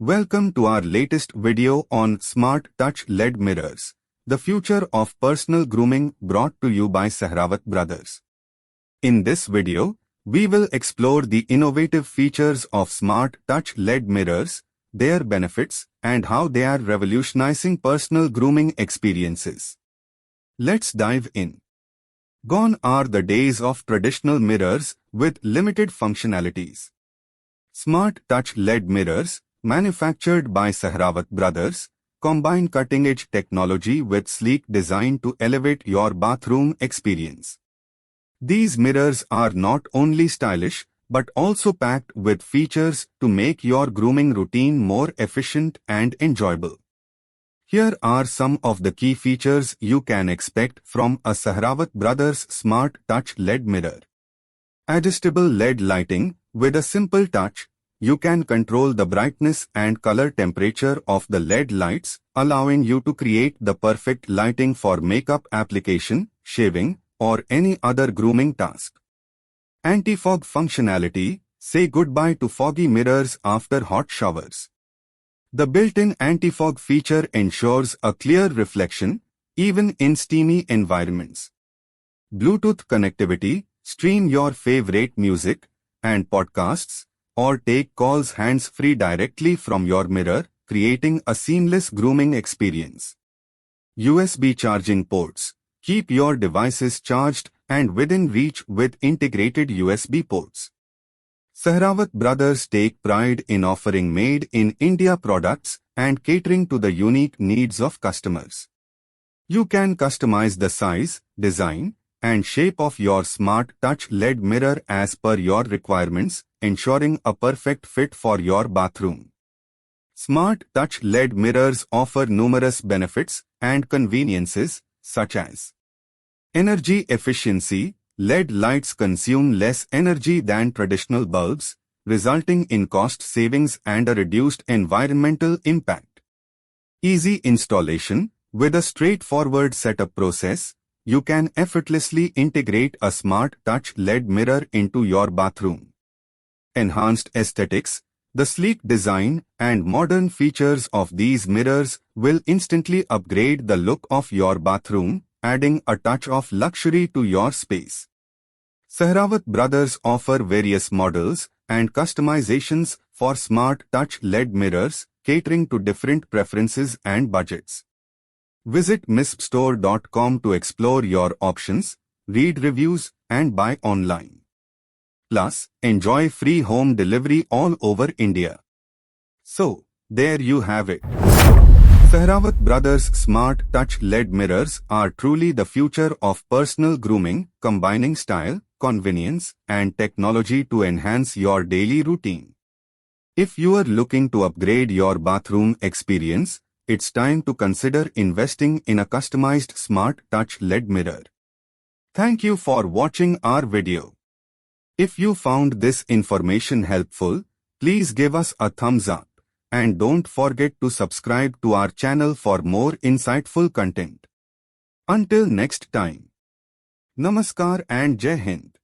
Welcome to our latest video on Smart Touch LED Mirrors, the future of personal grooming, brought to you by Sehrawat Brothers. In this video, we will explore the innovative features of Smart Touch LED mirrors, their benefits, and how they are revolutionizing personal grooming experiences. Let's dive in. Gone are the days of traditional mirrors with limited functionalities. Smart Touch LED mirrors, manufactured by Sehrawat Brothers, combine cutting-edge technology with sleek design to elevate your bathroom experience. These mirrors are not only stylish, but also packed with features to make your grooming routine more efficient and enjoyable. Here are some of the key features you can expect from a Sehrawat Brothers Smart Touch LED mirror. Adjustable LED lighting. With a simple touch, you can control the brightness and color temperature of the LED lights, allowing you to create the perfect lighting for makeup application, shaving, or any other grooming task. Anti-fog functionality. Say goodbye to foggy mirrors after hot showers. The built-in anti-fog feature ensures a clear reflection, even in steamy environments. Bluetooth connectivity. Stream your favorite music and podcasts, or take calls hands-free directly from your mirror, creating a seamless grooming experience. USB charging ports. Keep your devices charged and within reach with integrated USB ports. Sehrawat Brothers take pride in offering made-in-India products and catering to the unique needs of customers. You can customize the size, design, and shape of your Smart Touch LED mirror as per your requirements, ensuring a perfect fit for your bathroom. Smart Touch LED mirrors offer numerous benefits and conveniences, such as energy efficiency. LED lights consume less energy than traditional bulbs, resulting in cost savings and a reduced environmental impact. Easy installation. With a straightforward setup process, you can effortlessly integrate a Smart Touch LED mirror into your bathroom. Enhanced aesthetics. The sleek design and modern features of these mirrors will instantly upgrade the look of your bathroom, adding a touch of luxury to your space. Sehrawat Brothers offer various models and customizations for Smart Touch LED mirrors, catering to different preferences and budgets. Visit mispstore.com to explore your options, read reviews, and buy online. Plus, enjoy free home delivery all over India. So, there you have it. Sehrawat Brothers Smart Touch LED mirrors are truly the future of personal grooming, combining style, convenience, and technology to enhance your daily routine. If you are looking to upgrade your bathroom experience, it's time to consider investing in a customized Smart Touch LED mirror. Thank you for watching our video. If you found this information helpful, please give us a thumbs up. And don't forget to subscribe to our channel for more insightful content. Until next time. Namaskar and Jai Hind.